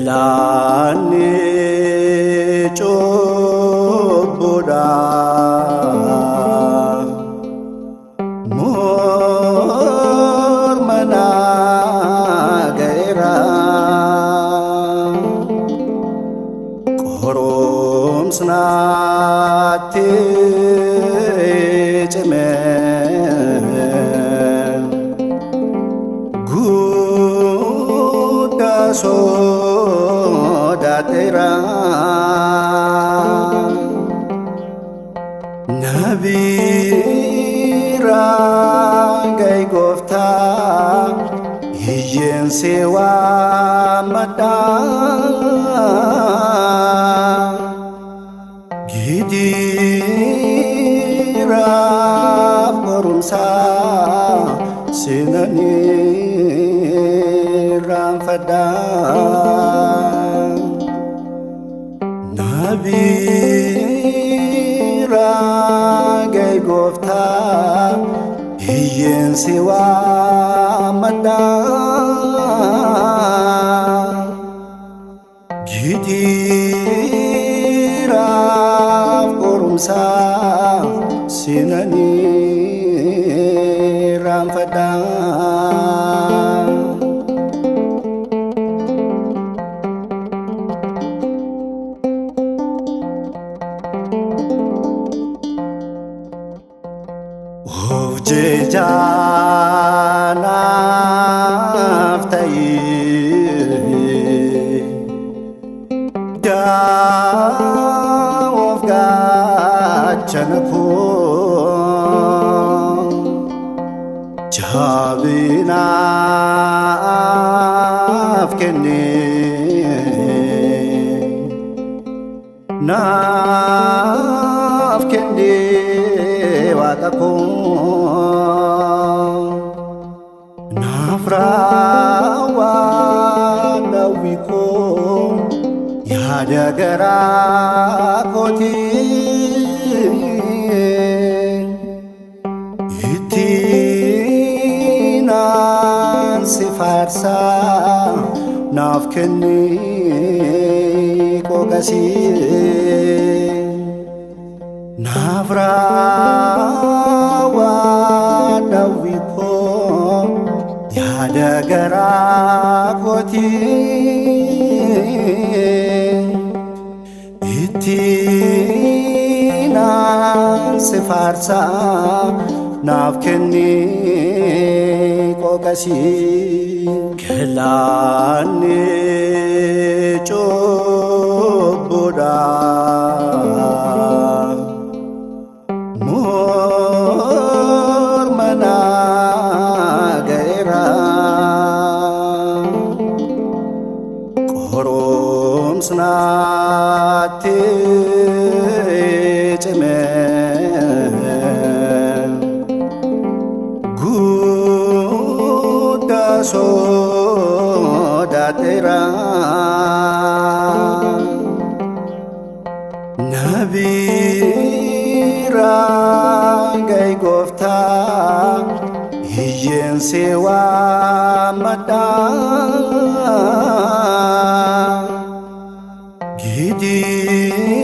Kelani coboda mor mana gaira korom snati ceme gudaso datera nabira gai gofta hiyen sewa mata gidira korumsa sinani ramfada nabira gai gofta hiyen sewa mata gidira korumsa sinani ramfada jana aftai da of gachanako chabina afkene nafkene watako nafrawa dawiko yadagara koti itinan sifarsa nafkeni kokasi nafrawa dawiko yadagara koti itinan sifarsa nafkeni kokasi kelani coboda mor mana gaira korom snati ceme gudaso datera nabira gai gofta hiyen sewa mata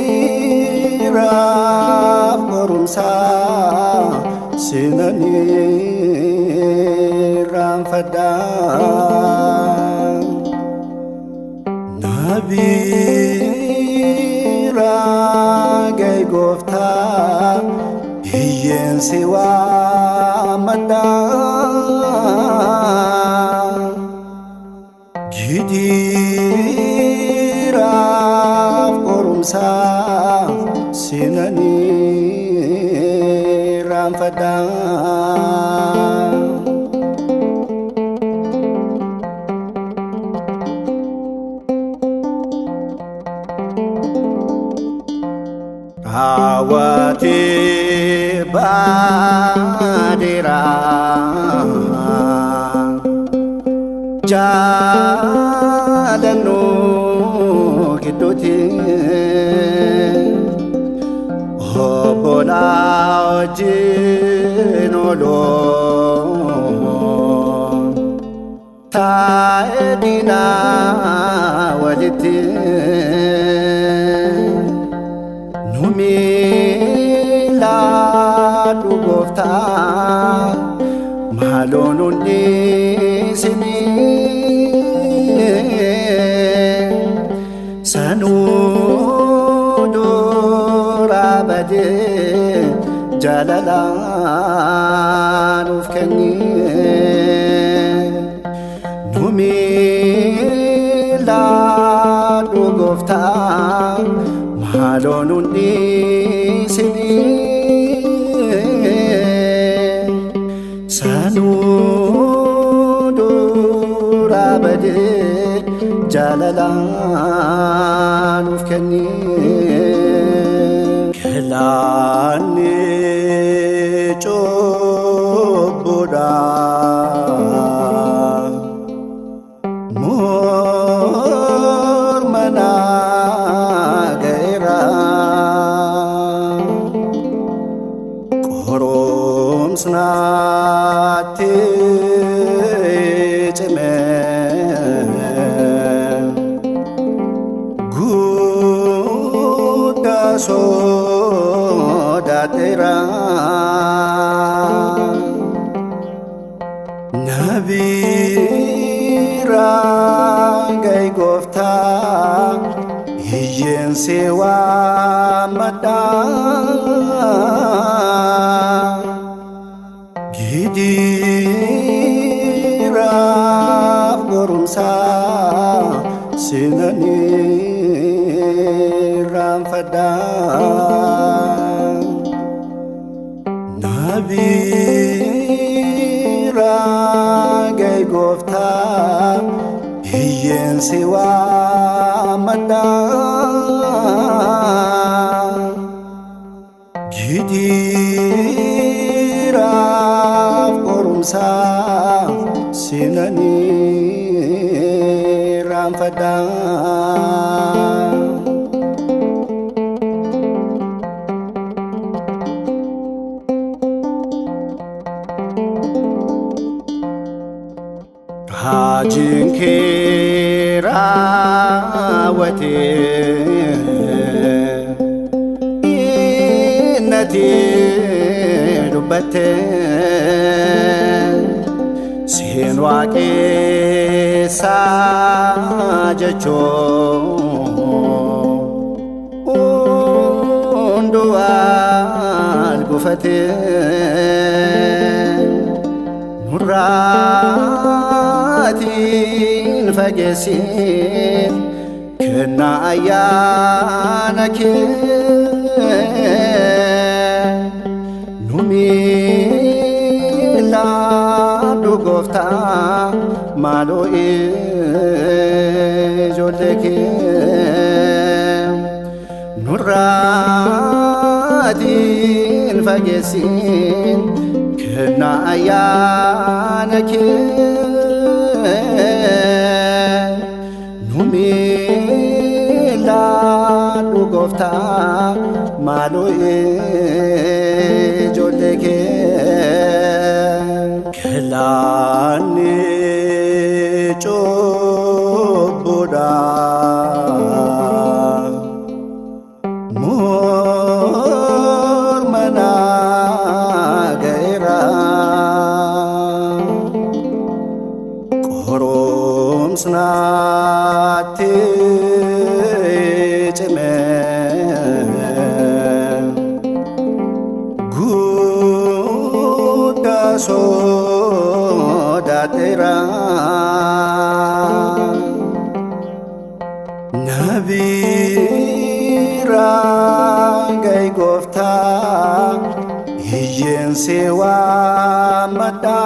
gidira korumsa sinani ramfada nabira gai gofta hiyen sewa mata gidira korumsa sinani ramfada awati badira jalanu kidoti hobona jinolo taedina walitti numila dugofta malonuni sini sanudura bade jalalan ufkani numila dugofta malonuni sini sanudura bade jalalan ufkani kelani coboda mormana gaira korom snati ceme guda soda tera nabira gai gofta hiyen sewa mata gidira gorumsa sinani ramfada nabira gai gofta hiyen sewa mata gidira gorumsa sinani ramfada Hajinkera wate innati dubbate sin waaqe sajecho undual gufate muratin fagesin kena ayanake numila dugofta malo ijoleke nuratin fagesin kena ayanake numila dugofta malo ijoleke kelani coboda mormana gaira korom snati ceme guda soda tera nabira gai gofta hiyen sewa mata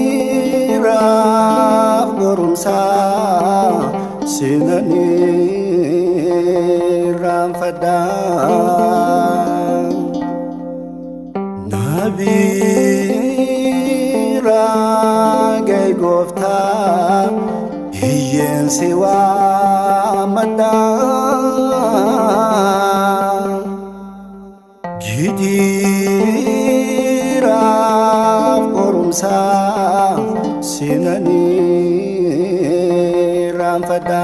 gidira gorumsa sinani ramfada nabira gai gofta hiyen sewa mata gidira borumsa sinani ramfada